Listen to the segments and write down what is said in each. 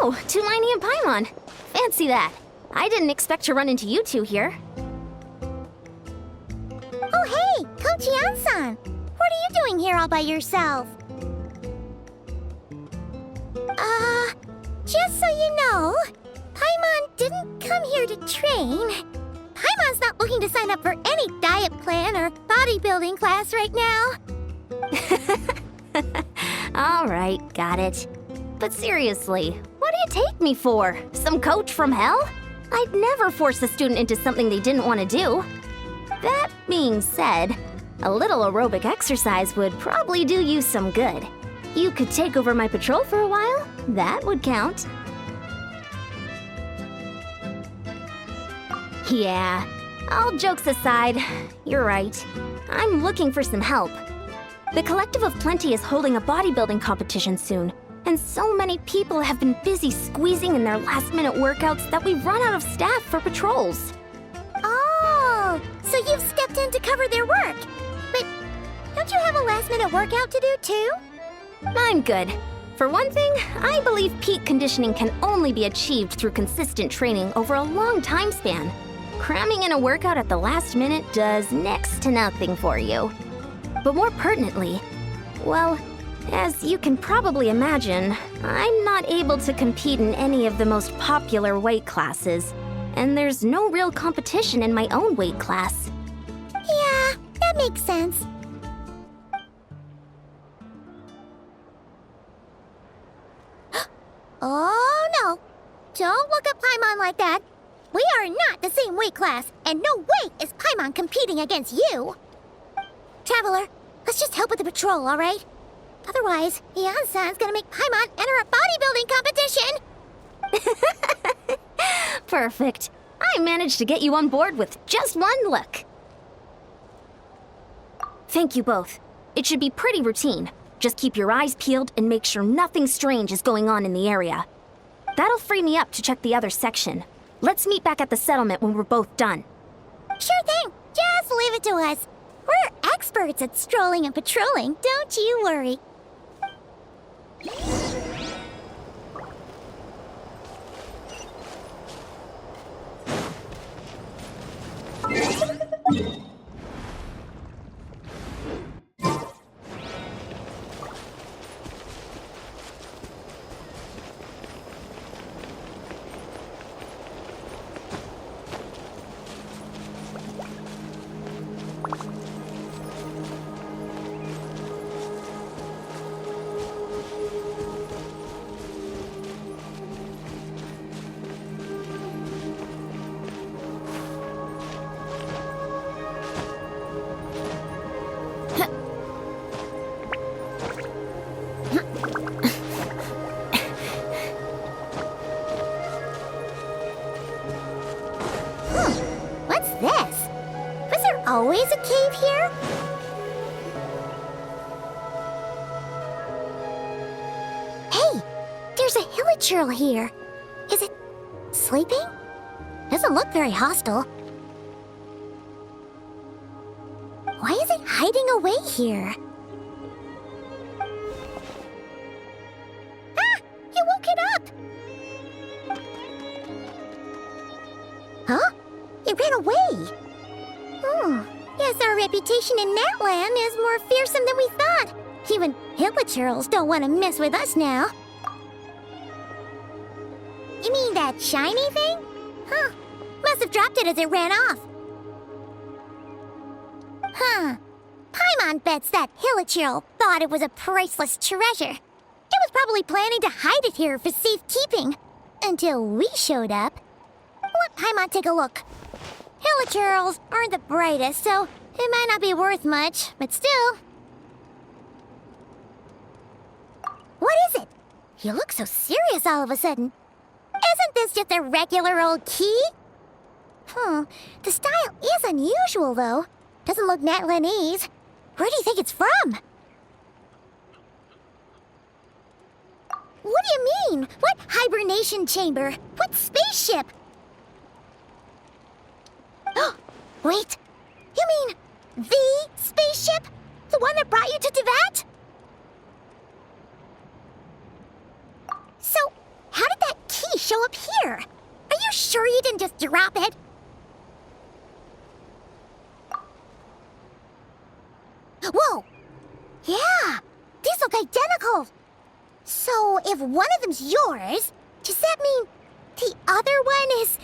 Oh, Tulani and Paimon. Fancy that. I didn't expect to run into you two here. Oh, hey, Coach Yan-san. What are you doing here all by yourself? Just so you know, Paimon didn't come here to train. Paimon's not looking to sign up for any diet plan or bodybuilding class right now. All right, got it. But seriously, what do you take me for? Some coach from hell? I'd never force a student into something they didn't want to do. That being said, a little aerobic exercise would probably do you some good. You could take over my patrol for a while. That would count. Yeah, all jokes aside, you're right. I'm looking for some help. The Collective of Plenty is holding a bodybuilding competition soon, and so many people have been busy squeezing in their last-minute workouts that we've run out of staff for patrols. Oh, so you've stepped in to cover their work. But don't you have a last-minute workout to do too? I'm good. For one thing, I believe peak conditioning can only be achieved through consistent training over a long time span. Cramming in a workout at the last minute does next to nothing for you. But more pertinently, well, as you can probably imagine, I'm not able to compete in any of the most popular weight classes, and there's no real competition in my own weight class. Yeah, that makes sense. Oh no! Don't look at Paimon like that. We are not the same weight class, and no way is Paimon competing against you. Traveler, let's just help with the patrol, all right? Otherwise, Yan-san's gonna make Paimon enter a bodybuilding competition. Perfect. I managed to get you on board with just one look. Thank you both. It should be pretty routine. Just keep your eyes peeled and make sure nothing strange is going on in the area. That'll free me up to check the other section. Let's meet back at the settlement when we're both done. Sure thing. Just leave it to us. We're experts at strolling and patrolling, don't you worry. What's this? Was there always a cave here? Hey, there's a hilichurl here. Is it sleeping? Doesn't look very hostile. Why is it hiding away here? Ah! You woke it up! Huh? It ran away. Guess our reputation in that land is more fearsome than we thought. Even hilichurls don't want to mess with us now. You mean that shiny thing? Huh. Must have dropped it as it ran off. Huh. Paimon bets that hilichurl thought it was a priceless treasure. It was probably planning to hide it here for safekeeping. Until we showed up. Let Paimon take a look. Hilichurls aren't the brightest, so it might not be worth much, but still. What is it? You look so serious all of a sudden. Isn't this just a regular old key? The style is unusual, though. Doesn't look Natlanese. Where do you think it's from? What do you mean? What hibernation chamber? What spaceship? Wait, you mean the spaceship? The one that brought you to Teyvat? So, how did that show up here? Are you sure you didn't just drop it? Whoa! Yeah, these look identical. So if one of them's yours, does that mean the other one is...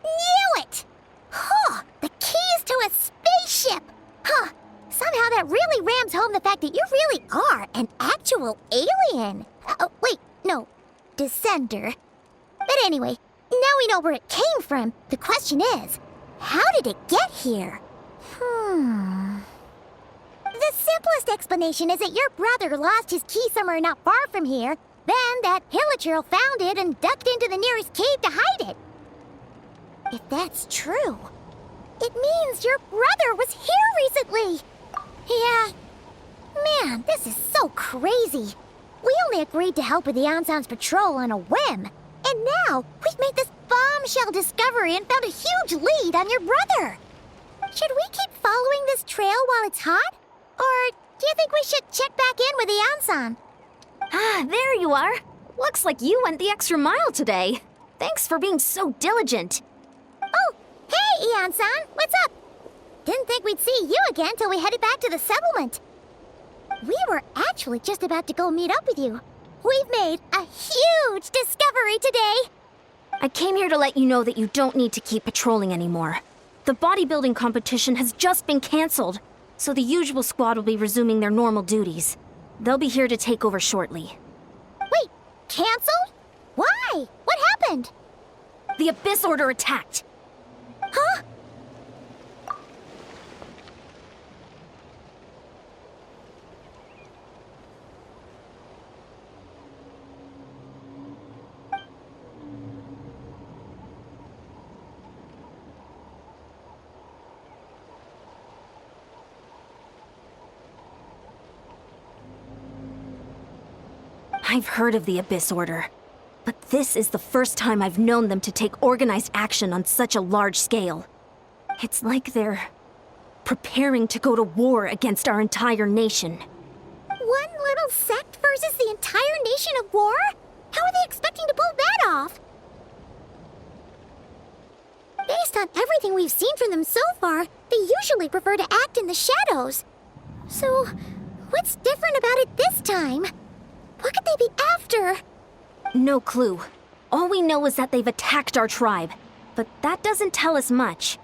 Knew it! Huh, the keys to a spaceship! Huh, somehow that really rams home the fact that you really are an actual alien. Oh, wait, no, descender. But anyway, now we know where it came from. The question is, how did it get here? The simplest explanation is that your brother lost his key somewhere not far from here, then that Hilichurl found it and ducked into the nearest cave to hide it. If that's true, it means your brother was here recently. Yeah. Man, this is so crazy. We only agreed to help with the Anson's patrol on a whim. And now, we've made this bombshell discovery and found a huge lead on your brother. Should we keep following this trail while it's hot? Or do you think we should check back in with the Anson? Ah, there you are. Looks like you went the extra mile today. Thanks for being so diligent. Oh, hey, Anson, what's up? Didn't think we'd see you again till we headed back to the settlement. We were actually just about to go meet up with you. We've made a huge discovery today. I came here to let you know that you don't need to keep patrolling anymore. The bodybuilding competition has just been canceled, so the usual squad will be resuming their normal duties. They'll be here to take over shortly. Wait, canceled? Why? What happened? The Abyss Order attacked. Huh? I've heard of the Abyss Order, but this is the first time I've known them to take organized action on such a large scale. It's like they're preparing to go to war against our entire nation. One little sect versus the entire nation of war? How are they expecting to pull that off? Based on everything we've seen from them so far, they usually prefer to act in the shadows. So, what's different about it this time? What could they be after? No clue. All we know is that they've attacked our tribe, but that doesn't tell us much.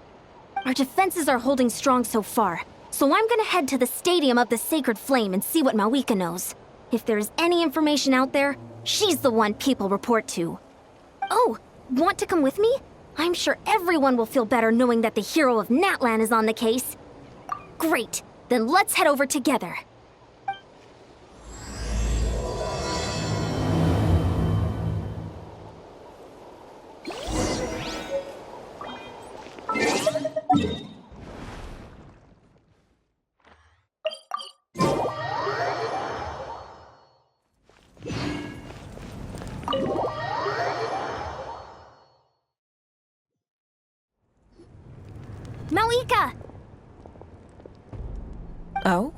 Our defenses are holding strong so far, so I'm gonna head to the Stadium of the Sacred Flame and see what Mawika knows. If there's any information out there, she's the one people report to. Oh, want to come with me? I'm sure everyone will feel better knowing that the hero of Natlan is on the case. Great, then let's head over together. Mawika! Oh?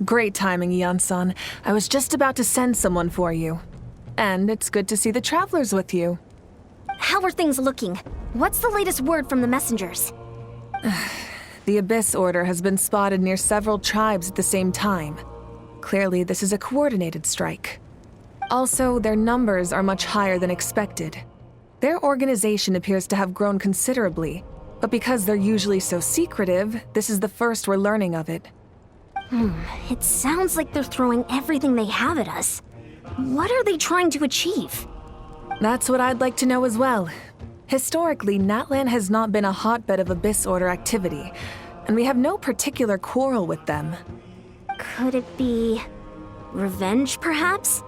Great timing, Ian-san. I was just about to send someone for you. And it's good to see the travelers with you. How are things looking? What's the latest word from the messengers? The Abyss Order has been spotted near several tribes at the same time. Clearly, this is a coordinated strike. Also, their numbers are much higher than expected. Their organization appears to have grown considerably, but because they're usually so secretive, this is the first we're learning of it. It sounds like they're throwing everything they have at us. What are they trying to achieve? That's what I'd like to know as well. Historically, Natlan has not been a hotbed of Abyss Order activity, and we have no particular quarrel with them. Could it be revenge, perhaps?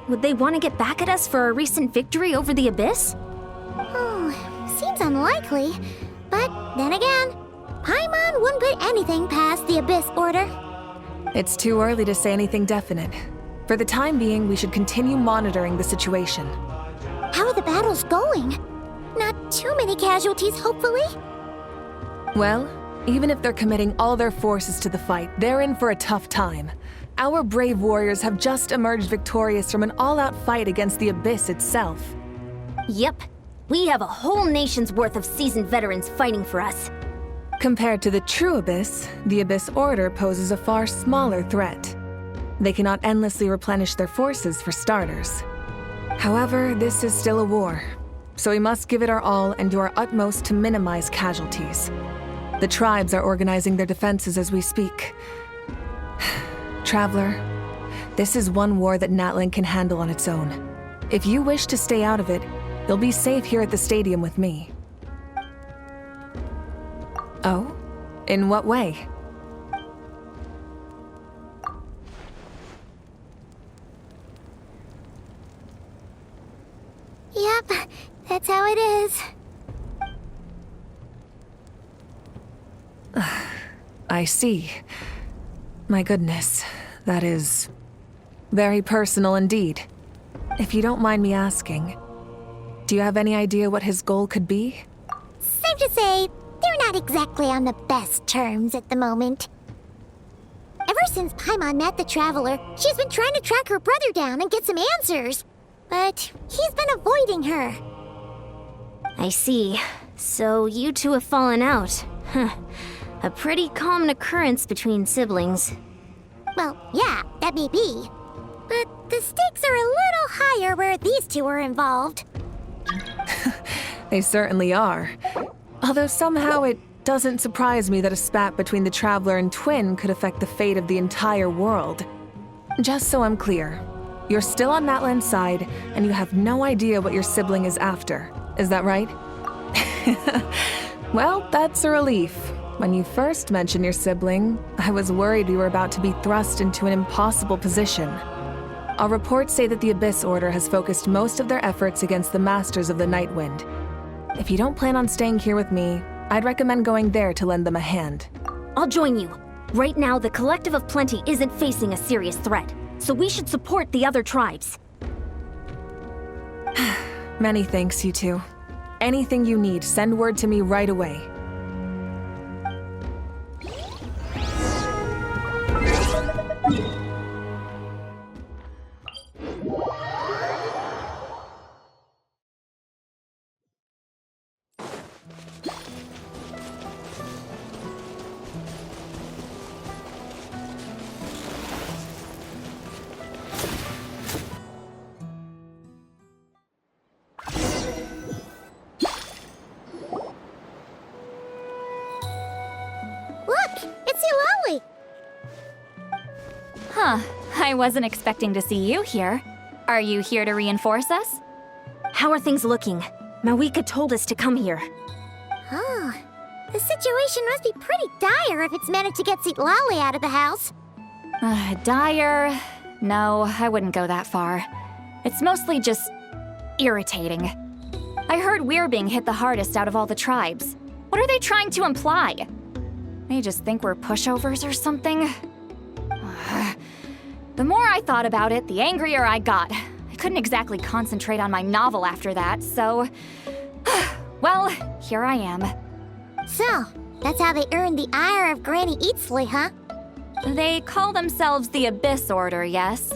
Would they want to get back at us for our recent victory over the Abyss? Seems unlikely. But then again, Paimon wouldn't put anything past the Abyss Order. It's too early to say anything definite. For the time being, we should continue monitoring the situation. How are the battles going? Not too many casualties, hopefully? Well, even if they're committing all their forces to the fight, they're in for a tough time. Our brave warriors have just emerged victorious from an all-out fight against the Abyss itself. Yep, we have a whole nation's worth of seasoned veterans fighting for us. Compared to the true Abyss, the Abyss Order poses a far smaller threat. They cannot endlessly replenish their forces for starters. However, this is still a war, so we must give it our all and do our utmost to minimize casualties. The tribes are organizing their defenses as we speak. Traveler, this is one war that Natlan can handle on its own. If you wish to stay out of it, you'll be safe here at the stadium with me. Oh? In what way? Yep, that's how it is. I see. My goodness, that is very personal indeed. If you don't mind me asking, do you have any idea what his goal could be? Safe to say, they're not exactly on the best terms at the moment. Ever since Paimon met the Traveler, she's been trying to track her brother down and get some answers. But he's been avoiding her. I see. So you two have fallen out. Huh. A pretty common occurrence between siblings. Well, yeah, that may be. But the stakes are a little higher where these two are involved. They certainly are. Although somehow it doesn't surprise me that a spat between the Traveler and Twin could affect the fate of the entire world. Just so I'm clear, you're still on Natlan's side, and you have no idea what your sibling is after. Is that right? Well, that's a relief. When you first mentioned your sibling, I was worried we were about to be thrust into an impossible position. Our reports say that the Abyss Order has focused most of their efforts against the Masters of the Nightwind. If you don't plan on staying here with me, I'd recommend going there to lend them a hand. I'll join you. Right now, the Collective of Plenty isn't facing a serious threat, so we should support the other tribes. Many thanks, you two. Anything you need, send word to me right away. Look, it's Eulalie! Huh, I wasn't expecting to see you here. Are you here to reinforce us? How are things looking? Mawika told us to come here. Oh, the situation must be pretty dire if it's managed to get Eulalie out of the house. Dire? No, I wouldn't go that far. It's mostly just irritating. I heard we're being hit the hardest out of all the tribes. What are they trying to imply? They just think we're pushovers or something? The more I thought about it, the angrier I got. I couldn't exactly concentrate on my novel after that, so... well, here I am. So, that's how they earned the ire of Granny Eatsley, huh? They call themselves the Abyss Order, yes?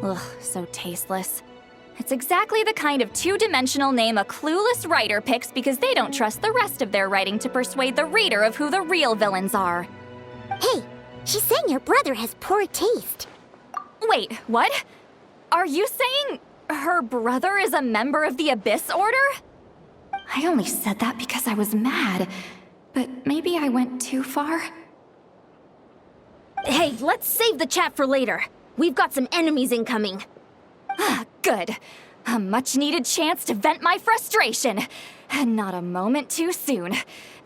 Ugh, so tasteless. It's exactly the kind of two-dimensional name a clueless writer picks because they don't trust the rest of their writing to persuade the reader of who the real villains are. Hey, she's saying your brother has poor taste. Wait, what? Are you saying her brother is a member of the Abyss Order? I only said that because I was mad, but maybe I went too far. Hey, let's save the chat for later. We've got some enemies incoming. Good. A much-needed chance to vent my frustration. And not a moment too soon.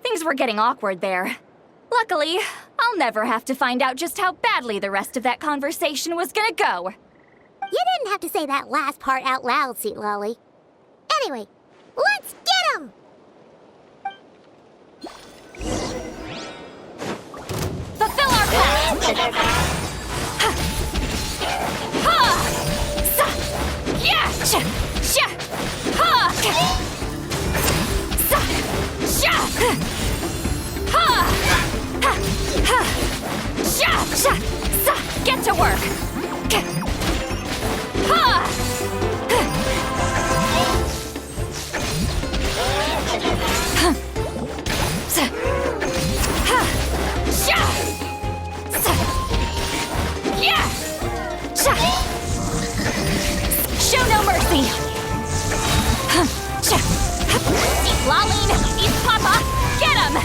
Things were getting awkward there. Luckily, I'll never have to find out just how badly the rest of that conversation was gonna go. You didn't have to say that last part out loud, Eulalie. Anyway, let's get him! Fulfill our pact! Get Get to work! Ha! Show no mercy! Eat Laline! Eat Papa! Get him!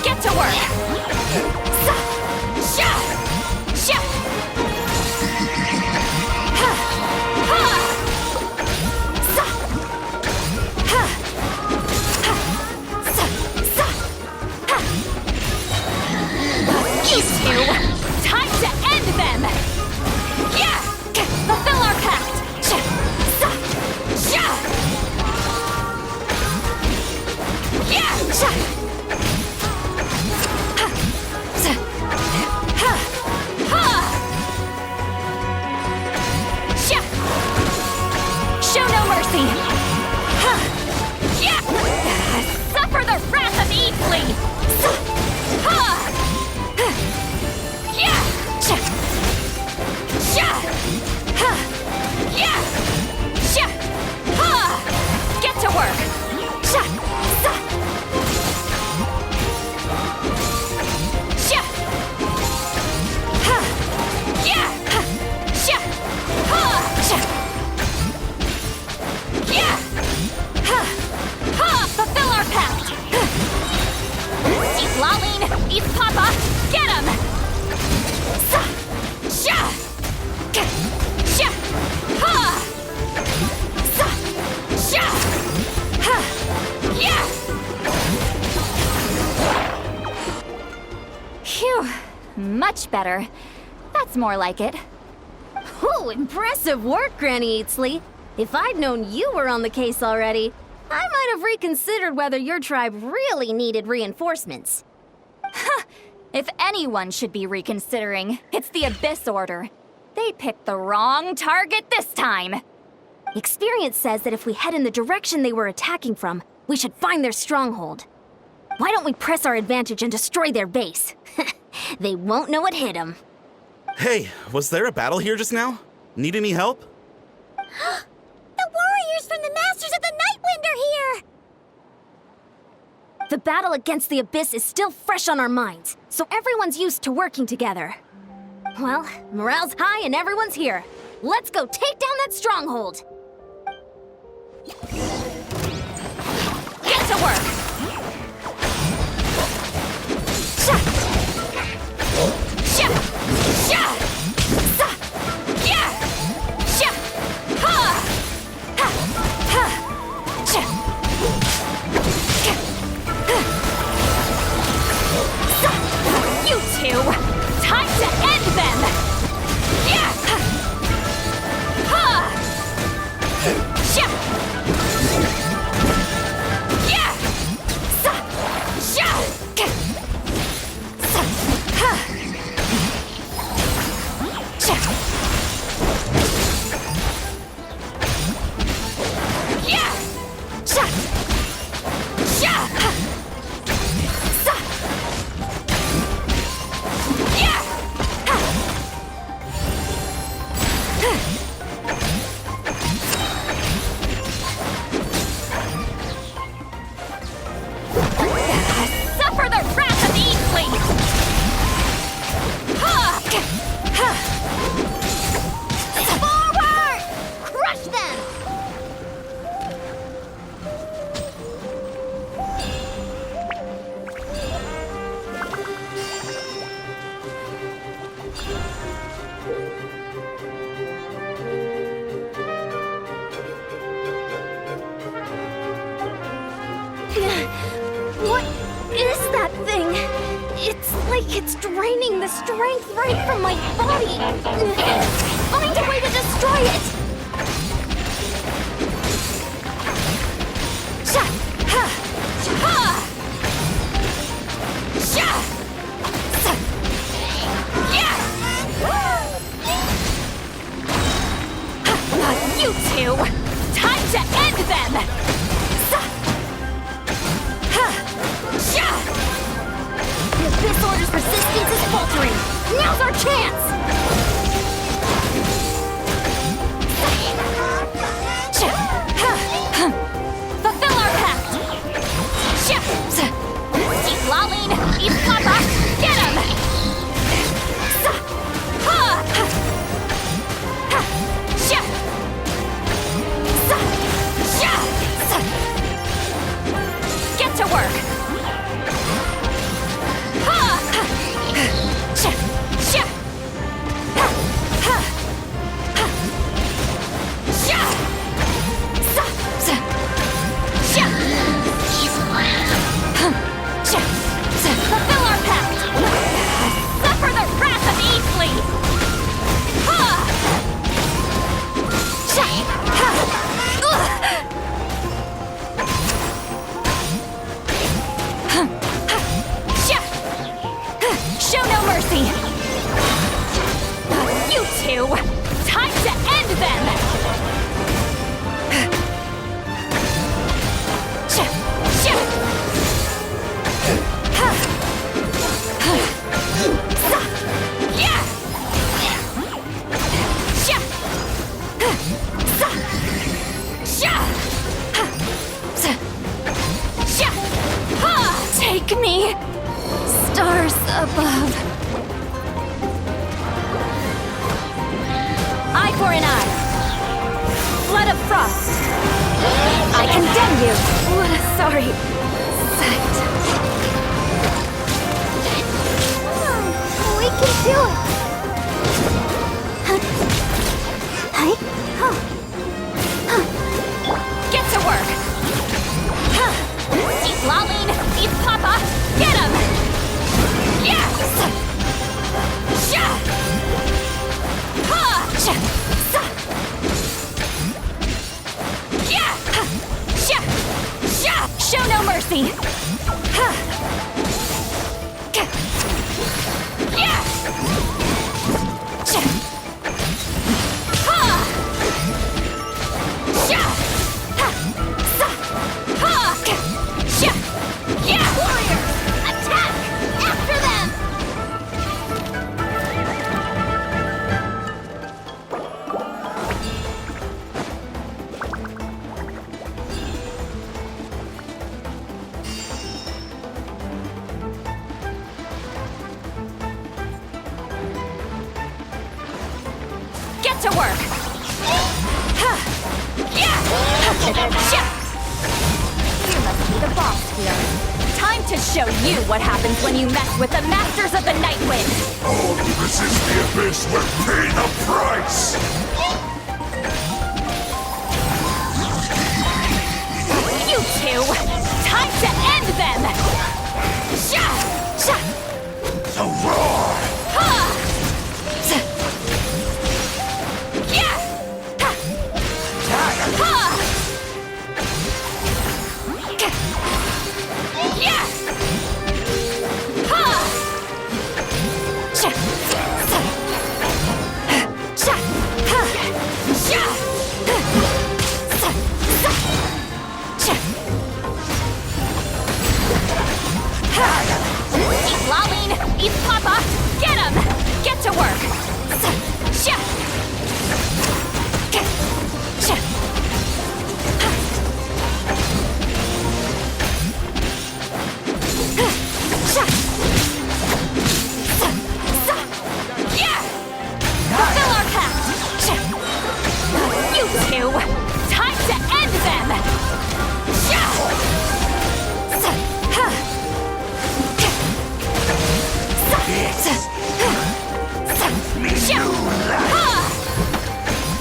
Get to work! You two! Time to end them! Yeah! Fulfill our pact! Show no mercy! Suffer the wrath of Eatly! Get to work! Fulfill our pact! Eat Laline! Eat Papa! Get him! Phew, much better. That's more like it. Ooh, impressive work, Granny Eatsley. If I'd known you were on the case already, I might have reconsidered whether your tribe really needed reinforcements. If anyone should be reconsidering, it's the Abyss Order. They picked the wrong target this time. Experience says that if we head in the direction they were attacking from, we should find their stronghold. Why don't we press our advantage and destroy their base? They won't know what hit them. Hey, was there a battle here just now? Need any help? The warriors from the Masters of the Nightwind are here! The battle against the Abyss is still fresh on our minds, so everyone's used to working together. Well, morale's high and everyone's here. Let's go take down that stronghold! Get to work! You two! Time to end them! Suffer the wrath of Eatly! Forward! Crush them! What is that thing? It's like it's draining the strength right from my body. Find a way to destroy it! You two! Time to end them! Abyss Order's resistance is faltering. Now's our chance! Fulfill our pact! Keep lolling! Keep papa! Get him! Get to work! Fulfill our pact! Suffer the wrath of Easley! Show no mercy! You two! Time to end them! Take me! Stars above. Eye for an eye. Blood of frost. I condemn you. What a sorry sight. We can do it! Get to work. Keep lolling! Keep papa! Get him! Yes! Show no mercy! Warriors! Attack! After them! Get to work! You must be the boss here. Time to show you what happens when you mess with the Masters of the Night Wind! All who resist the abyss will pay the price! You two! Time to end them! The roar! Keep lolling! Keep papa! Get him! Get to work! Fulfill our pact! You two! Time to end them!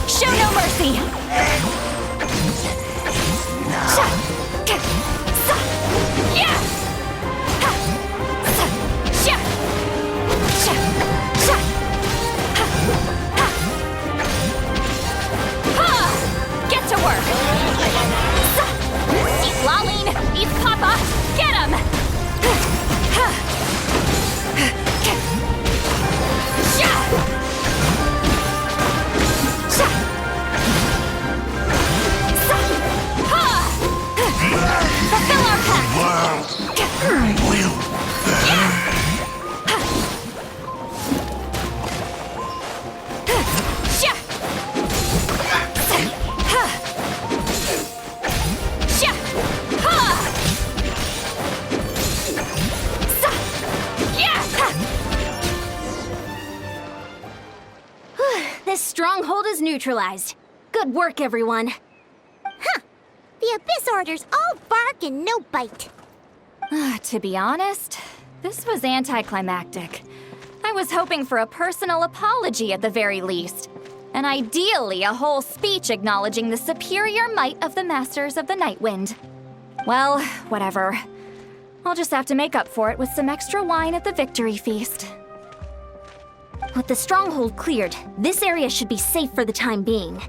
Show no mercy! Get to work! Keep lolling! Keep papa! Get him! Fulfill our pact! neutralized. Good work, everyone. The Abyss Order's all bark and no bite. To be honest, this was anticlimactic. I was hoping for a personal apology at the very least. And ideally, a whole speech acknowledging the superior might of the Masters of the Nightwind. Well, whatever. I'll just have to make up for it with some extra wine at the victory feast. With the stronghold cleared, this area should be safe for the time being.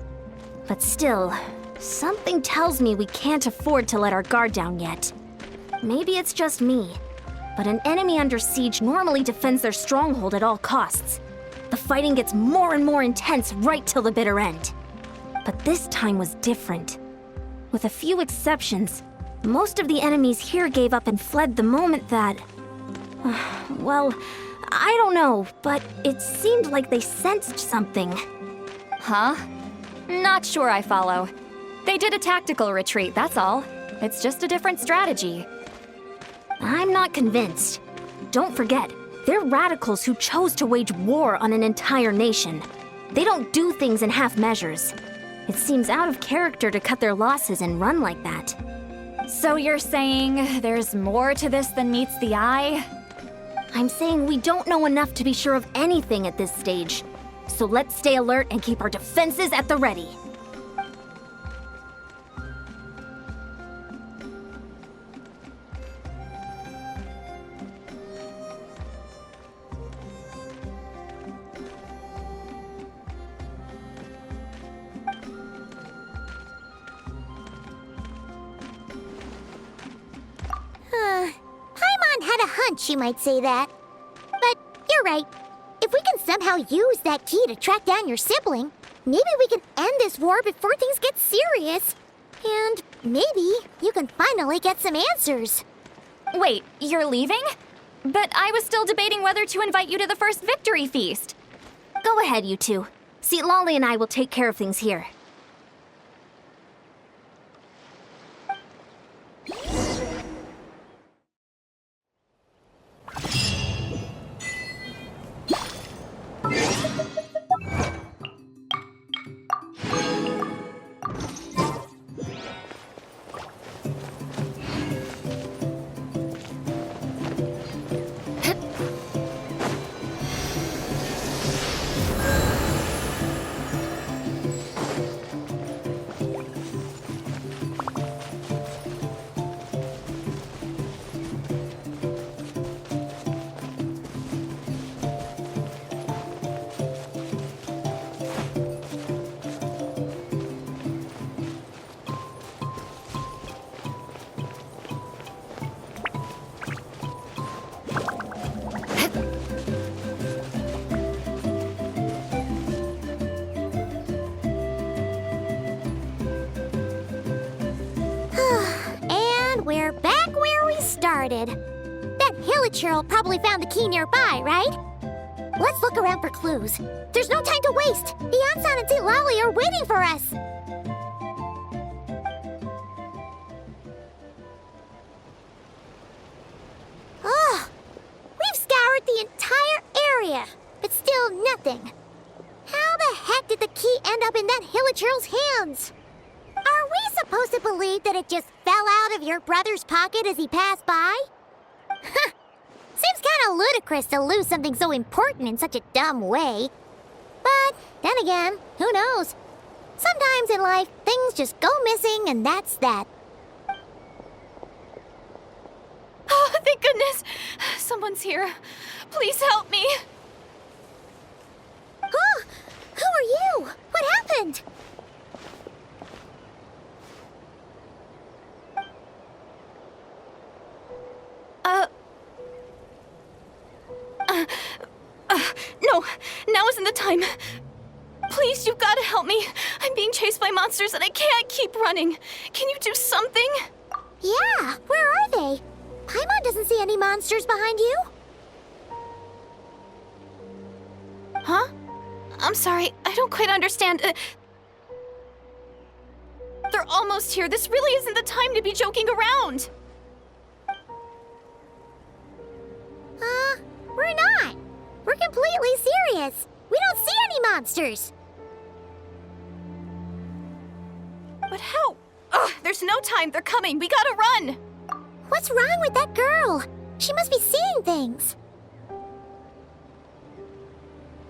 But still, something tells me we can't afford to let our guard down yet. Maybe it's just me, but an enemy under siege normally defends their stronghold at all costs. The fighting gets more and more intense right till the bitter end. But this time was different. With a few exceptions, most of the enemies here gave up and fled the moment that... well, I don't know, but it seemed like they sensed something. Huh? Not sure I follow. They did a tactical retreat, that's all. It's just a different strategy. I'm not convinced. Don't forget, they're radicals who chose to wage war on an entire nation. They don't do things in half measures. It seems out of character to cut their losses and run like that. So you're saying there's more to this than meets the eye? I'm saying we don't know enough to be sure of anything at this stage. So let's stay alert and keep our defenses at the ready. Paimon had a hunch you might say that. But you're right. If we can somehow use that key to track down your sibling, maybe we can end this war before things get serious. And maybe you can finally get some answers. Wait, you're leaving? But I was still debating whether to invite you to the first victory feast. Go ahead, you two. See, Lolly and I will take care of things here. We're back where we started. That Hilichurl probably found the key nearby, right? Let's look around for clues. There's no time to waste. Beyonsan and St. Lolly are waiting for us. Oh, we've scoured the entire area, but still nothing. How the heck did the key end up in that Hilichurl's hands? Are we supposed to believe that it just fell out of your brother's pocket as he passed by? Huh. Seems kind of ludicrous to lose something so important in such a dumb way. But then again, who knows? Sometimes in life, things just go missing and that's that. Oh, thank goodness! Someone's here. Please help me. Oh, who are you? What happened? No, now isn't the time. Please, you've got to help me. I'm being chased by monsters and I can't keep running. Can you do something? Yeah, where are they? Paimon doesn't see any monsters behind you. Huh? I'm sorry, I don't quite understand. They're almost here. This really isn't the time to be joking around. We're not. We're completely serious. We don't see any monsters. But how? Ugh, there's no time. They're coming. We gotta run. What's wrong with that girl? She must be seeing things.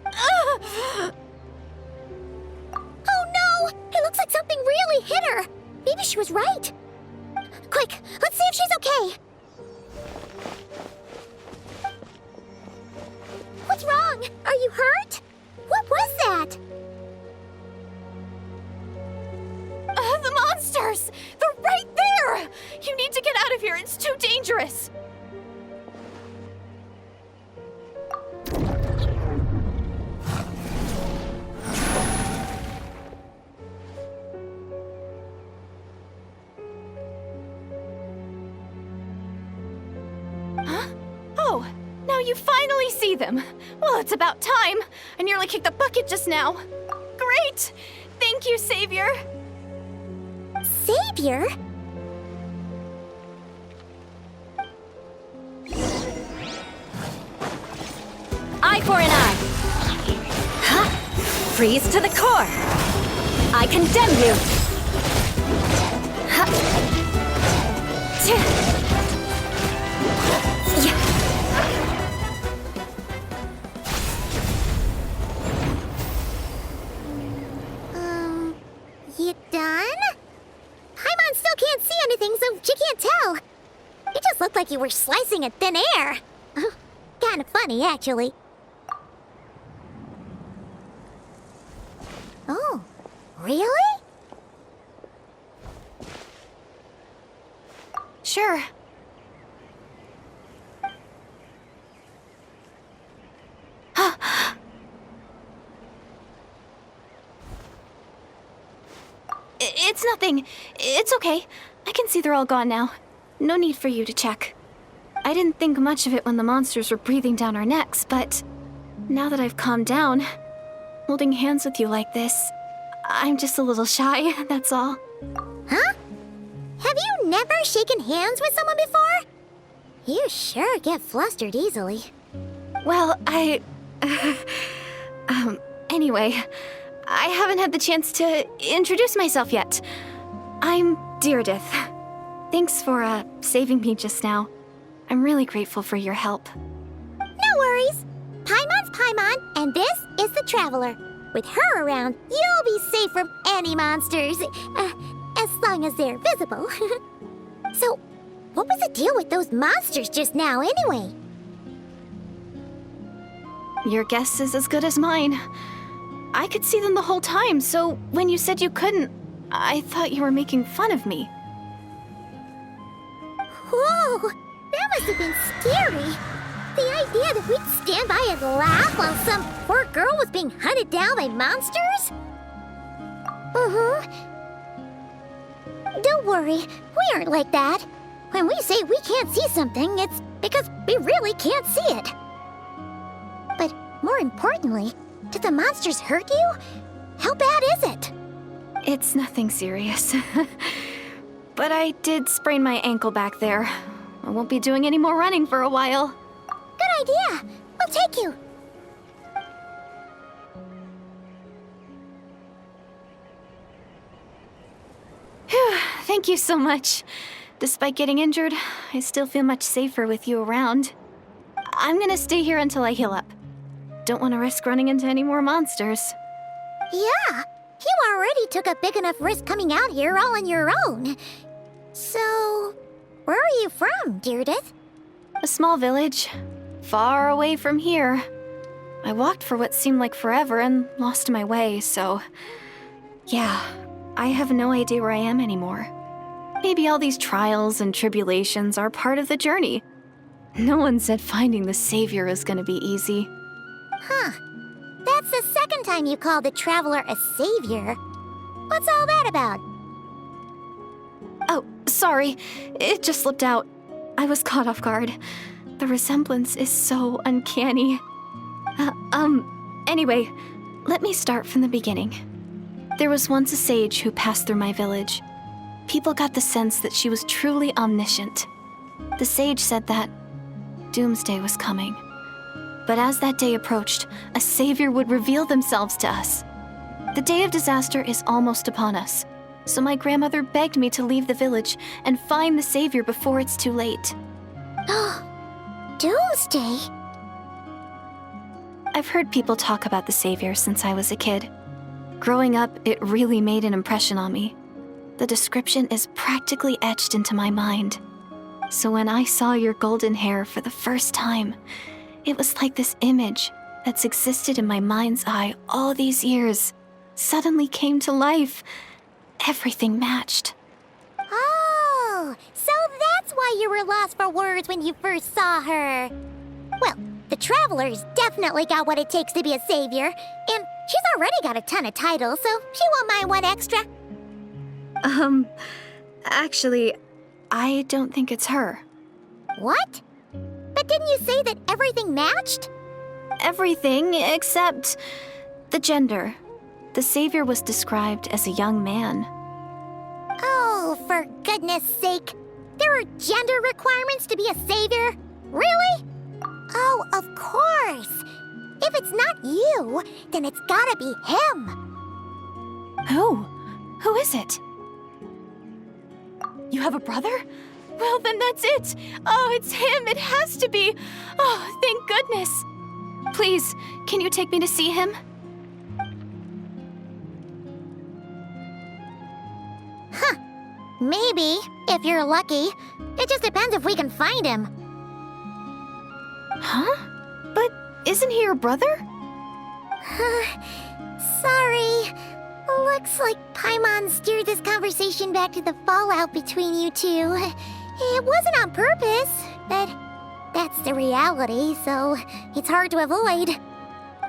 Ugh. Oh no! It looks like something really hit her. Maybe she was right. Quick, let's see if she's okay. What's wrong? Are you hurt? What was that? The monsters! They're right there! You need to get out of here. It's too dangerous. Huh? Oh, now you finally see them. Well, it's about time. I nearly kicked the bucket just now. Great! Thank you, Savior. Savior? Eye for an eye. Huh? Freeze to the core. I condemn you. Huh. Tch. Yeah. You done? Paimon still can't see anything, so she can't tell. It just looked like you were slicing at thin air. Kind of funny, actually. Oh, really? Sure. It's nothing. It's okay. I can see they're all gone now. No need for you to check. I didn't think much of it when the monsters were breathing down our necks, but now that I've calmed down, holding hands with you like this, I'm just a little shy, that's all. Huh? Have you never shaken hands with someone before? You sure get flustered easily. Well, anyway, I haven't had the chance to introduce myself yet. I'm Deirdith. Thanks for, saving me just now. I'm really grateful for your help. No worries. Paimon's Paimon, and this is the Traveler. With her around, you'll be safe from any monsters. As long as they're visible. So, what was the deal with those monsters just now, anyway? Your guess is as good as mine. I could see them the whole time, so when you said you couldn't, I thought you were making fun of me. Whoa! That must have been scary. The idea that we'd stand by and laugh while some poor girl was being hunted down by monsters? Don't worry, we aren't like that. When we say we can't see something, it's because we really can't see it. But more importantly, did the monsters hurt you? How bad is it? It's nothing serious. But I did sprain my ankle back there. I won't be doing any more running for a while. Good idea. We'll take you. Phew, thank you so much. Despite getting injured, I still feel much safer with you around. I'm gonna stay here until I heal up. Don't want to risk running into any more monsters. Yeah, you already took a big enough risk coming out here all on your own. So, where are you from, Deirdith? A small village, far away from here. I walked for what seemed like forever and lost my way, so... Yeah, I have no idea where I am anymore. Maybe all these trials and tribulations are part of the journey. No one said finding the Savior is gonna be easy. Huh. That's the second time you called the Traveler a savior. What's all that about? Oh, sorry. It just slipped out. I was caught off guard. The resemblance is so uncanny. Anyway, let me start from the beginning. There was once a sage who passed through my village. People got the sense that she was truly omniscient. The sage said that doomsday was coming. But as that day approached, a savior would reveal themselves to us. The day of disaster is almost upon us. So my grandmother begged me to leave the village and find the savior before it's too late. Doomsday? I've heard people talk about the savior since I was a kid. Growing up, it really made an impression on me. The description is practically etched into my mind. So when I saw your golden hair for the first time, it was like this image that's existed in my mind's eye all these years suddenly came to life. Everything matched. Oh, so that's why you were lost for words when you first saw her. Well, the Traveler's definitely got what it takes to be a savior, and she's already got a ton of titles, so she won't mind one extra. Actually, I don't think it's her. What? But didn't you say that everything matched? Everything except the gender. The savior was described as a young man. Oh, for goodness sake. There are gender requirements to be a savior? Really? Oh, of course. If it's not you, then it's gotta be him. Who? Who is it? You have a brother? Well, then that's it. Oh, it's him. It has to be. Oh, thank goodness. Please, can you take me to see him? Maybe, if you're lucky. It just depends if we can find him. Huh? But isn't he your brother? Sorry. Looks like Paimon steered this conversation back to the fallout between you two. It wasn't on purpose, but that's the reality, so it's hard to avoid.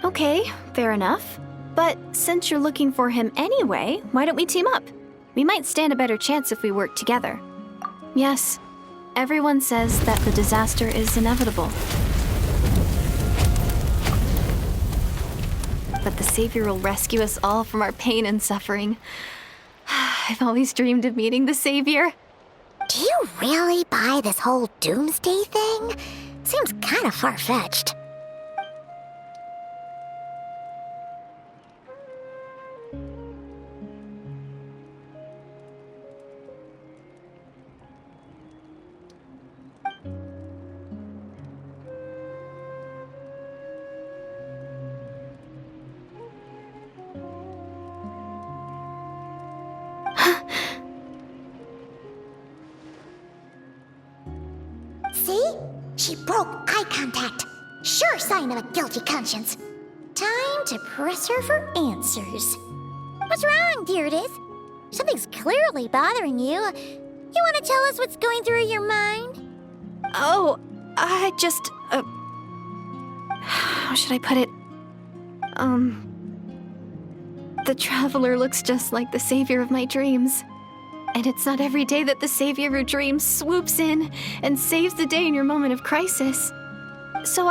Okay, fair enough. But since you're looking for him anyway, why don't we team up? We might stand a better chance if we work together. Yes, everyone says that the disaster is inevitable. But the savior will rescue us all from our pain and suffering. I've always dreamed of meeting the savior. Do you really buy this whole doomsday thing? Seems kind of far-fetched. See? She broke eye contact. Sure sign of a guilty conscience. Time to press her for answers. What's wrong, Deirdis? Something's clearly bothering you. You want to tell us what's going through your mind? Oh, I just, how should I put it? The Traveler looks just like the savior of my dreams. And it's not every day that the savior of your dreams swoops in and saves the day in your moment of crisis. So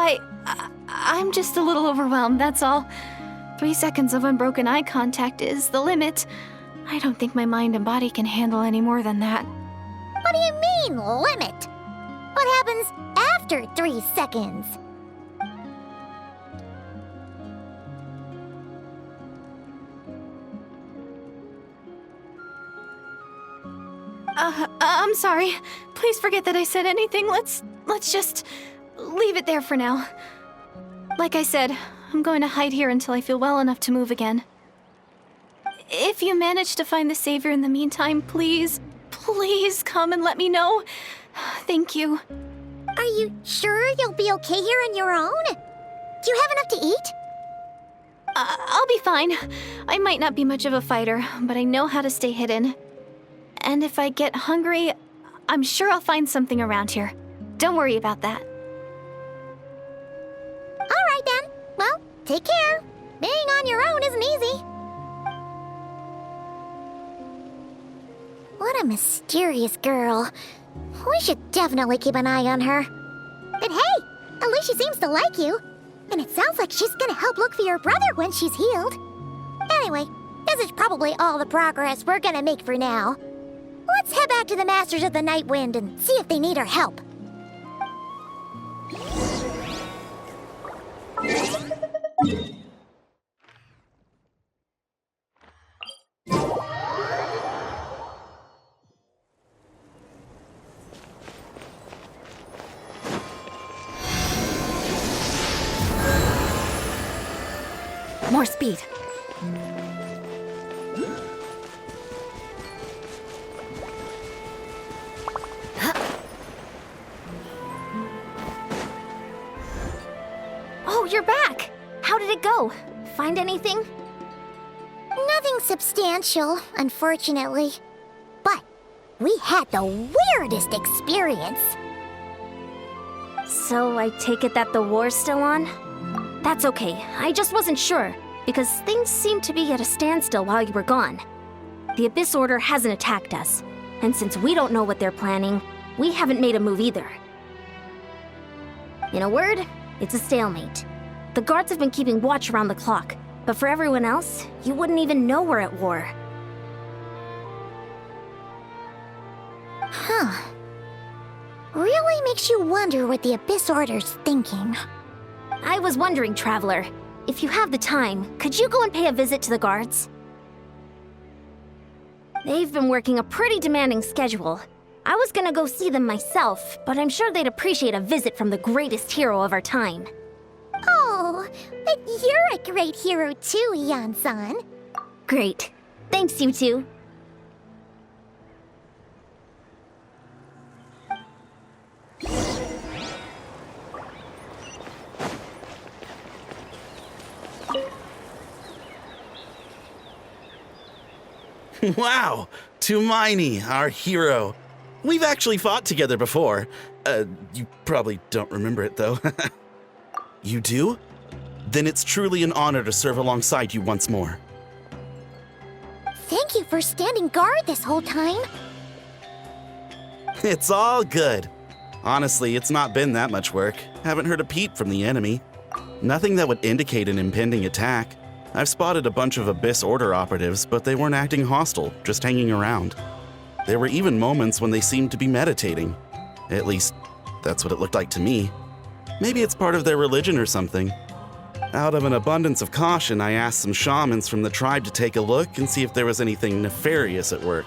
I'm just a little overwhelmed, that's all. 3 seconds of unbroken eye contact is the limit. I don't think my mind and body can handle any more than that. What do you mean, limit? What happens after 3 seconds? I'm sorry. Please forget that I said anything. Let's just leave it there for now. Like I said, I'm going to hide here until I feel well enough to move again. If you manage to find the savior in the meantime, please come and let me know. Thank you. Are you sure you'll be okay here on your own? Do you have enough to eat? I'll be fine. I might not be much of a fighter, but I know how to stay hidden. And if I get hungry, I'm sure I'll find something around here. Don't worry about that. All right then. Well, take care. Being on your own isn't easy. What a mysterious girl. We should definitely keep an eye on her. But hey, at least she seems to like you. And it sounds like she's gonna help look for your brother when she's healed. Anyway, this is probably all the progress we're gonna make for now. Let's head back to the Masters of the Night Wind and see if they need our help. More speed. Oh, you're back! How did it go? Find anything? Nothing substantial, unfortunately. But we had the weirdest experience. So I take it that the war's still on? That's okay, I just wasn't sure, because things seemed to be at a standstill while you were gone. The Abyss Order hasn't attacked us, and since we don't know what they're planning, we haven't made a move either. In a word, it's a stalemate. The guards have been keeping watch around the clock, but for everyone else, you wouldn't even know we're at war. Huh. Really makes you wonder what the Abyss Order's thinking. I was wondering, Traveler, if you have the time, could you go and pay a visit to the guards? They've been working a pretty demanding schedule. I was gonna go see them myself, but I'm sure they'd appreciate a visit from the greatest hero of our time. Oh, but you're a great hero too, Yan-san. Great. Thanks, you two. Wow! Tumaini, our hero. We've actually fought together before. You probably don't remember it, though. You do? Then it's truly an honor to serve alongside you once more. Thank you for standing guard this whole time. It's all good. Honestly, it's not been that much work. Haven't heard a peep from the enemy. Nothing that would indicate an impending attack. I've spotted a bunch of Abyss Order operatives, but they weren't acting hostile, just hanging around. There were even moments when they seemed to be meditating. At least, that's what it looked like to me. Maybe it's part of their religion or something. Out of an abundance of caution, I asked some shamans from the tribe to take a look and see if there was anything nefarious at work.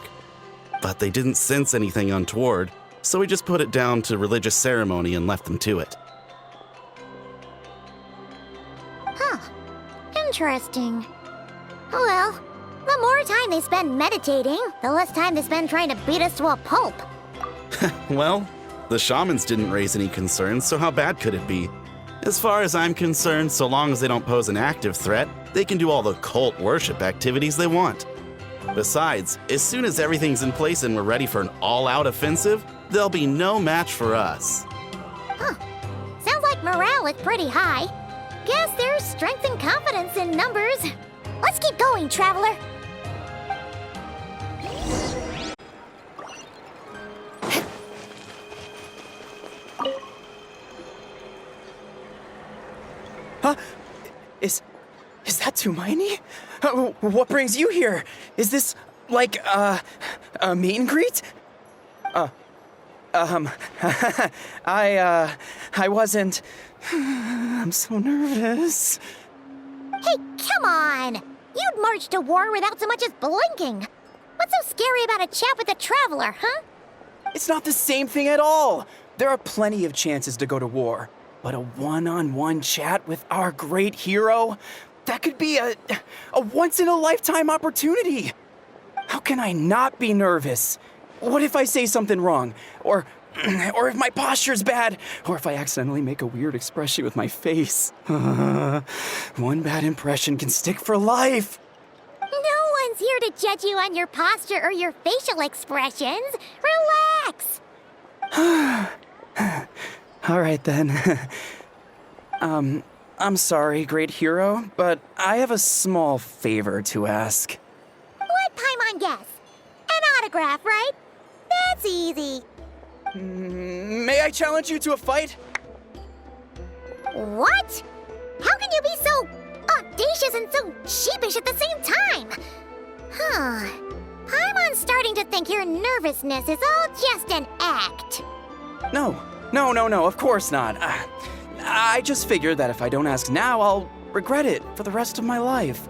But they didn't sense anything untoward, so we just put it down to religious ceremony and left them to it. Huh. Interesting. Oh well, the more time they spend meditating, the less time they spend trying to beat us to a pulp. Well, the shamans didn't raise any concerns, so how bad could it be? As far as I'm concerned, so long as they don't pose an active threat, they can do all the cult worship activities they want. Besides, as soon as everything's in place and we're ready for an all-out offensive, there'll be no match for us. Huh. Sounds like morale is pretty high. Guess there's strength and confidence in numbers. Let's keep going, Traveler. Huh? Is that Tumaini? What brings you here? Is this, like, a meet and greet? I wasn't... I'm so nervous. Hey, come on! You'd march to war without so much as blinking. What's so scary about a chat with a Traveler, huh? It's not the same thing at all. There are plenty of chances to go to war. But a one-on-one chat with our great hero? That could be a once-in-a-lifetime opportunity. How can I not be nervous? What if I say something wrong? Or if my posture's bad? Or if I accidentally make a weird expression with my face? One bad impression can stick for life. No one's here to judge you on your posture or your facial expressions. Relax! All right, then. I'm sorry, great hero, but I have a small favor to ask. What Paimon guess? An autograph, right? That's easy. May I challenge you to a fight? What? How can you be so audacious and so sheepish at the same time? Huh. Paimon's starting to think your nervousness is all just an act. No, of course not. I just figured that if I don't ask now, I'll regret it for the rest of my life.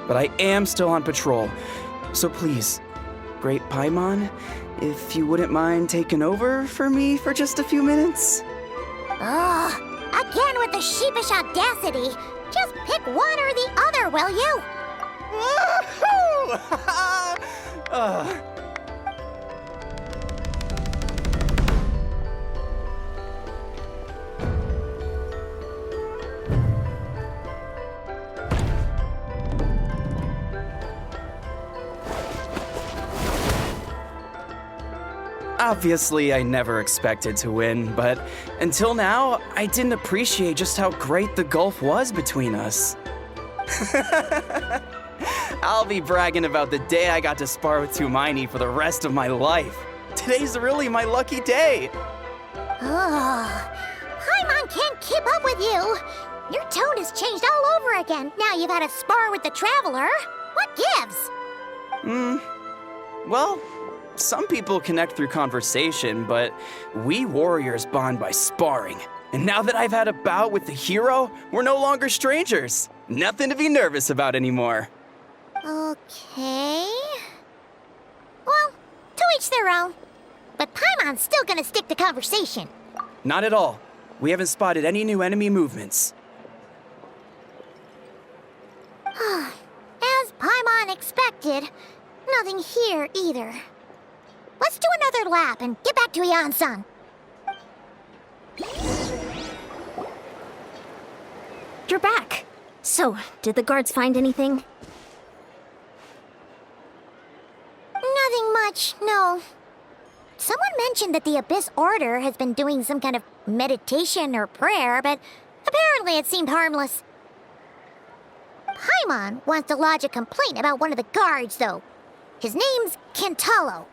But I am still on patrol, so please, Great Paimon, if you wouldn't mind taking over for me for just a few minutes? Ugh, Again with the sheepish audacity. Just pick one or the other, will you? Woohoo! Obviously, I never expected to win, but until now, I didn't appreciate just how great the gulf was between us. I'll be bragging about the day I got to spar with Hermione for the rest of my life. Today's really my lucky day. Oh, Paimon can't keep up with you. Your tone has changed all over again. Now you've had a spar with the Traveler. What gives? Well, some people connect through conversation, but we warriors bond by sparring. And now that I've had a bout with the hero, we're no longer strangers. Nothing to be nervous about anymore. Okay. Well, to each their own. But Paimon's still gonna stick to conversation. Not at all. We haven't spotted any new enemy movements. As Paimon expected, nothing here either. Let's do another lap and get back to Yan-san. You're back. So, did the guards find anything? Nothing much, no. Someone mentioned that the Abyss Order has been doing some kind of meditation or prayer, but apparently it seemed harmless. Paimon wants to lodge a complaint about one of the guards, though. His name's Kentalo.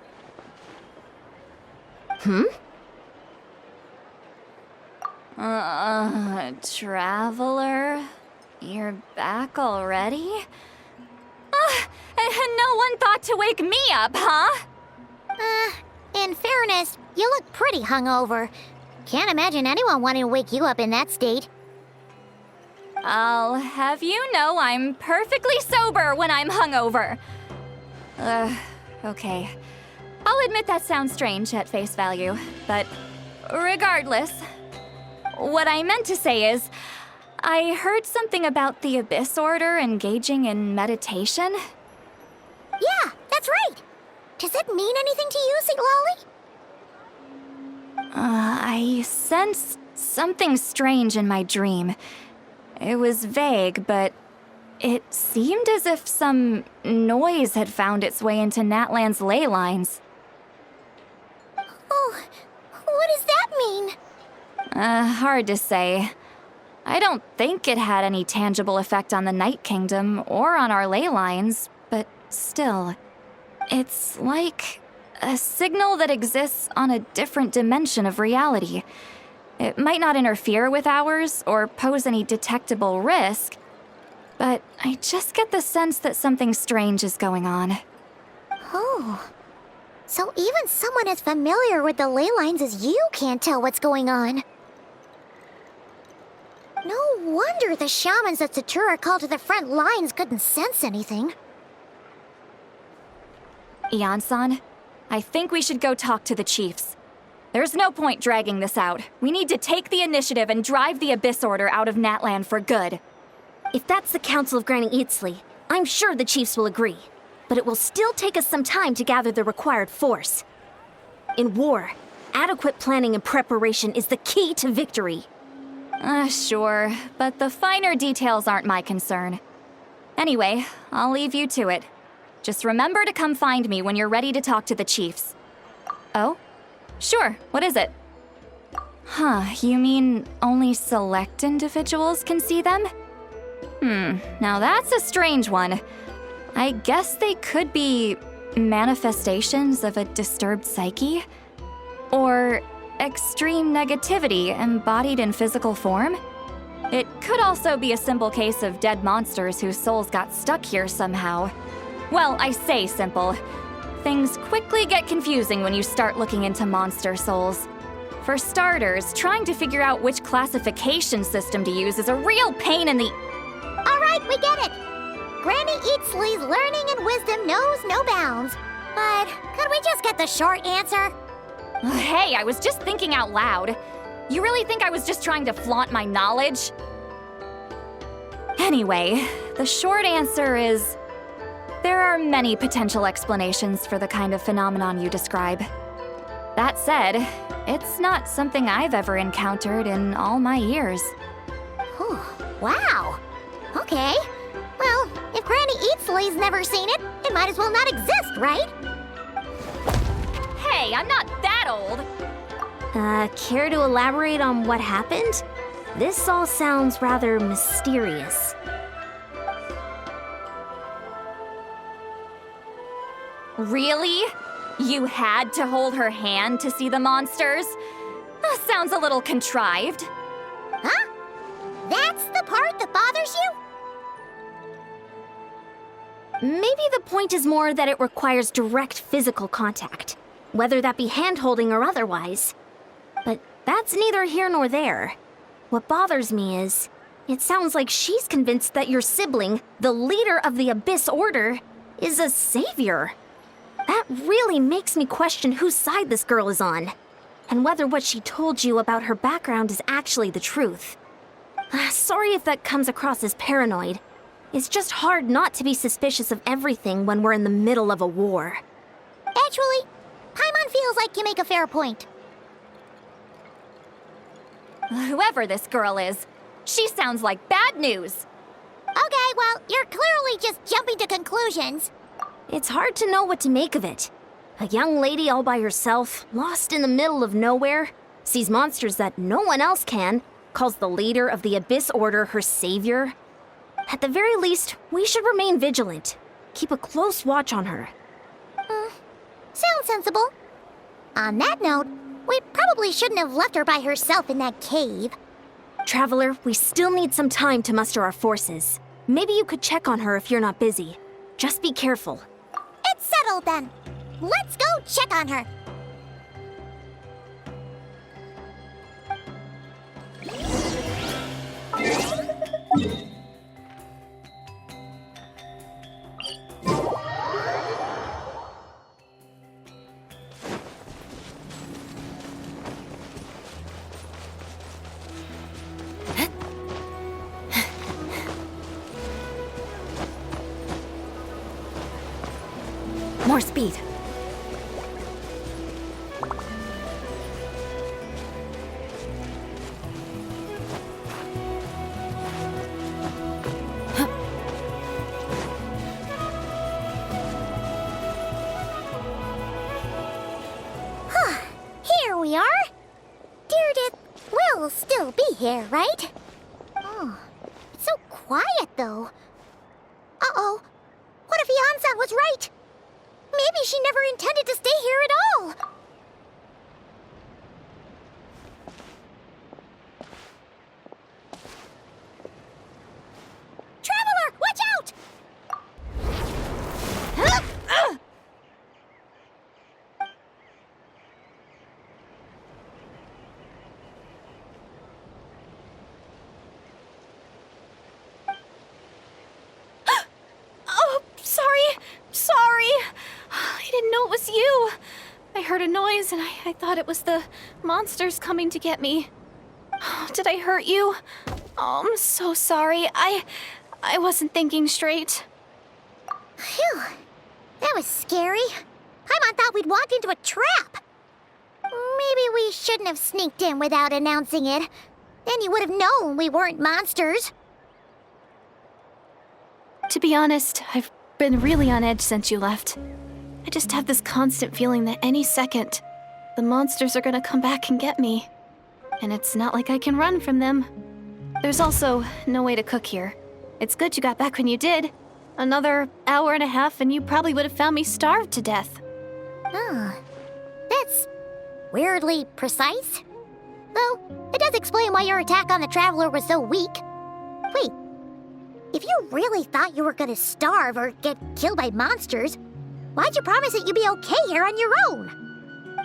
Traveler? You're back already? And no one thought to wake me up, huh? In fairness, you look pretty hungover. Can't imagine anyone wanting to wake you up in that state. I'll have you know I'm perfectly sober when I'm hungover. Okay. I'll admit that sounds strange at face value, but regardless, what I meant to say is, I heard something about the Abyss Order engaging in meditation. Yeah, that's right. Does it mean anything to you, Siglali? I sensed something strange in my dream. It was vague, but it seemed as if some noise had found its way into Natlan's ley lines. Oh, what does that mean? Hard to say. I don't think it had any tangible effect on the Night Kingdom or on our ley lines, but still, it's like a signal that exists on a different dimension of reality. It might not interfere with ours or pose any detectable risk, but I just get the sense that something strange is going on. Oh. So even someone as familiar with the ley lines as you can't tell what's going on. No wonder the shamans that Satura called to the front lines couldn't sense anything. Yan-san, I think we should go talk to the chiefs. There's no point dragging this out. We need to take the initiative and drive the Abyss Order out of Natlan for good. If that's the Council of Granny Eatsley, I'm sure the chiefs will agree. But it will still take us some time to gather the required force. In war, adequate planning and preparation is the key to victory. Sure, but the finer details aren't my concern. Anyway, I'll leave you to it. Just remember to come find me when you're ready to talk to the chiefs. Oh? Sure, what is it? You mean only select individuals can see them? Now that's a strange one. I guess they could be manifestations of a disturbed psyche? Or extreme negativity embodied in physical form? It could also be a simple case of dead monsters whose souls got stuck here somehow. Well, I say simple. Things quickly get confusing when you start looking into monster souls. For starters, trying to figure out which classification system to use is a real pain in the... All right, we get it. Granny Eatsley's learning and wisdom knows no bounds. But could we just get the short answer? Hey, I was just thinking out loud. You really think I was just trying to flaunt my knowledge? Anyway, the short answer is there are many potential explanations for the kind of phenomenon you describe. That said, it's not something I've ever encountered in all my years. Whew, wow. Okay. Well, if Granny Eatsley's never seen it, it might as well not exist, right? Hey, I'm not that old! Care to elaborate on what happened? This all sounds rather mysterious. Really? You had to hold her hand to see the monsters? Sounds a little contrived. Huh? That's the part that bothers you? Maybe the point is more that it requires direct physical contact, whether that be hand-holding or otherwise. But that's neither here nor there. What bothers me is, it sounds like she's convinced that your sibling, the leader of the Abyss Order, is a savior. That really makes me question whose side this girl is on, and whether what she told you about her background is actually the truth. Sorry if that comes across as paranoid. It's just hard not to be suspicious of everything when we're in the middle of a war. Actually, Paimon feels like you make a fair point. Whoever this girl is, she sounds like bad news. Okay, well, you're clearly just jumping to conclusions. It's hard to know what to make of it. A young lady all by herself, lost in the middle of nowhere, sees monsters that no one else can, calls the leader of the Abyss Order her savior. At the very least, we should remain vigilant. Keep a close watch on her. Sounds sensible. On that note, we probably shouldn't have left her by herself in that cave. Traveler, we still need some time to muster our forces. Maybe you could check on her if you're not busy. Just be careful. It's settled then. Let's go check on her. More speed. Here we are. Deirdre will still be here, right? Oh, it's so quiet though. Uh-oh. What if Yansan was right? Maybe she never intended to stay here at all. Traveler, watch out! Oh, sorry. I didn't know it was you. I heard a noise and I thought it was the monsters coming to get me. Did I hurt you? Oh, I'm so sorry. I wasn't thinking straight. Phew, that was scary. Paimon thought we'd walked into a trap. Maybe we shouldn't have sneaked in without announcing it. Then you would have known we weren't monsters. To be honest, I've been really on edge since you left. I just have this constant feeling that any second, the monsters are gonna come back and get me. And it's not like I can run from them. There's also no way to cook here. It's good you got back when you did. Another hour and a half and you probably would have found me starved to death. Oh, that's weirdly precise. Though, it does explain why your attack on the Traveler was so weak. Wait, if you really thought you were gonna starve or get killed by monsters, why'd you promise that you'd be okay here on your own?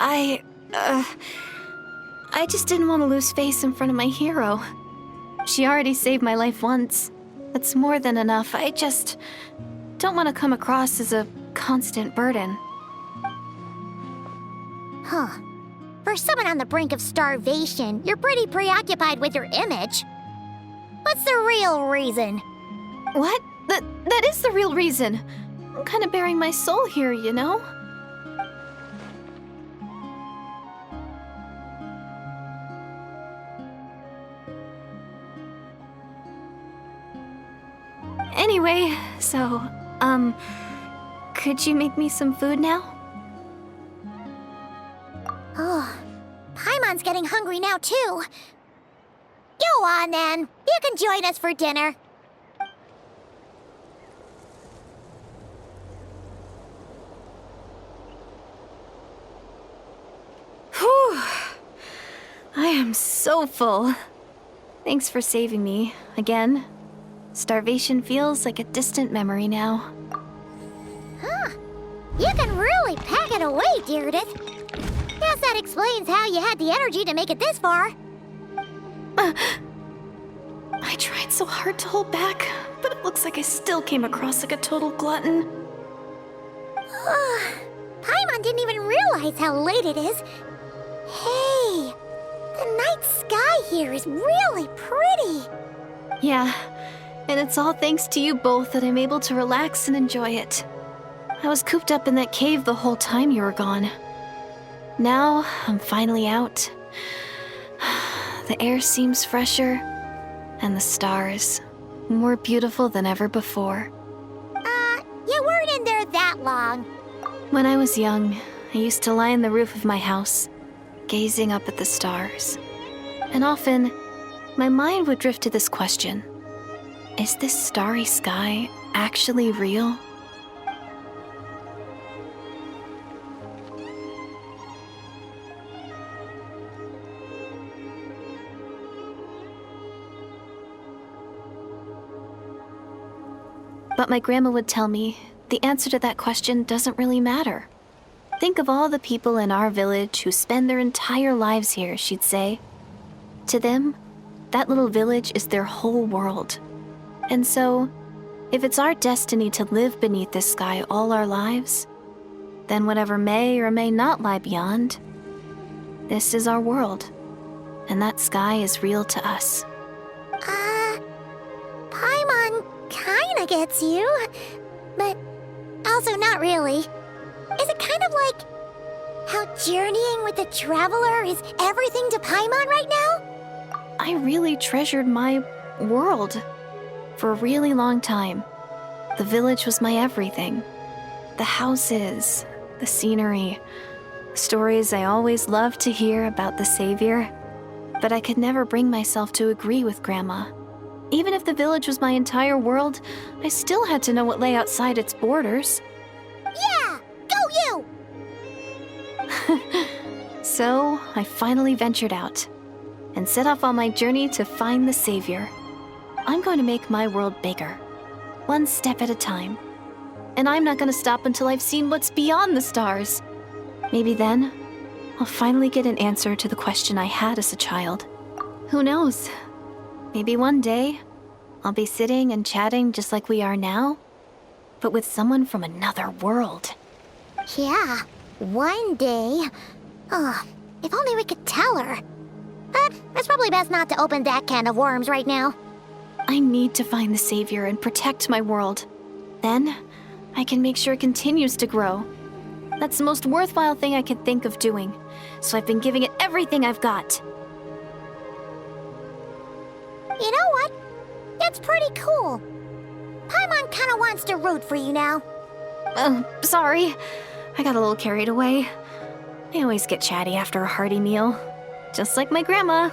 I just didn't want to lose face in front of my hero. She already saved my life once. That's more than enough. I just don't want to come across as a constant burden. Huh. For someone on the brink of starvation, you're pretty preoccupied with your image. What's the real reason? What? That is the real reason. I'm kind of bearing my soul here, you know? Anyway, so, could you make me some food now? Oh, Paimon's getting hungry now, too. Go on, then. You can join us for dinner. Whew. I am so full. Thanks for saving me, again. Starvation feels like a distant memory now. Huh. You can really pack it away, Deirdith. Guess that explains how you had the energy to make it this far. I tried so hard to hold back, but it looks like I still came across like a total glutton. Paimon didn't even realize how late it is. Hey, the night sky here is really pretty. Yeah, and it's all thanks to you both that I'm able to relax and enjoy it. I was cooped up in that cave the whole time you were gone. Now, I'm finally out. The air seems fresher, and the stars more beautiful than ever before. You weren't in there that long. When I was young, I used to lie on the roof of my house, gazing up at the stars. And often, my mind would drift to this question. Is this starry sky actually real? But my grandma would tell me the answer to that question doesn't really matter. Think of all the people in our village who spend their entire lives here, she'd say. To them, that little village is their whole world. And so, if it's our destiny to live beneath this sky all our lives, then whatever may or may not lie beyond, this is our world. And that sky is real to us. Paimon kinda gets you, but also not really. Is it kind of like how journeying with the traveler is everything to Paimon right now? I really treasured my world for a really long time. The village was my everything. The houses, the scenery, the stories I always loved to hear about the Savior. But I could never bring myself to agree with Grandma. Even if the village was my entire world, I still had to know what lay outside its borders. Yeah! Go you! So, I finally ventured out and set off on my journey to find the Savior. I'm going to make my world bigger, one step at a time. And I'm not going to stop until I've seen what's beyond the stars. Maybe then, I'll finally get an answer to the question I had as a child. Who knows? Maybe one day, I'll be sitting and chatting just like we are now, but with someone from another world. Yeah, one day. Oh, if only we could tell her. But it's probably best not to open that can of worms right now. I need to find the Savior and protect my world. Then, I can make sure it continues to grow. That's the most worthwhile thing I could think of doing, so I've been giving it everything I've got. You know what? It's pretty cool. Paimon kinda wants to root for you now. Sorry. I got a little carried away. I always get chatty after a hearty meal. Just like my grandma.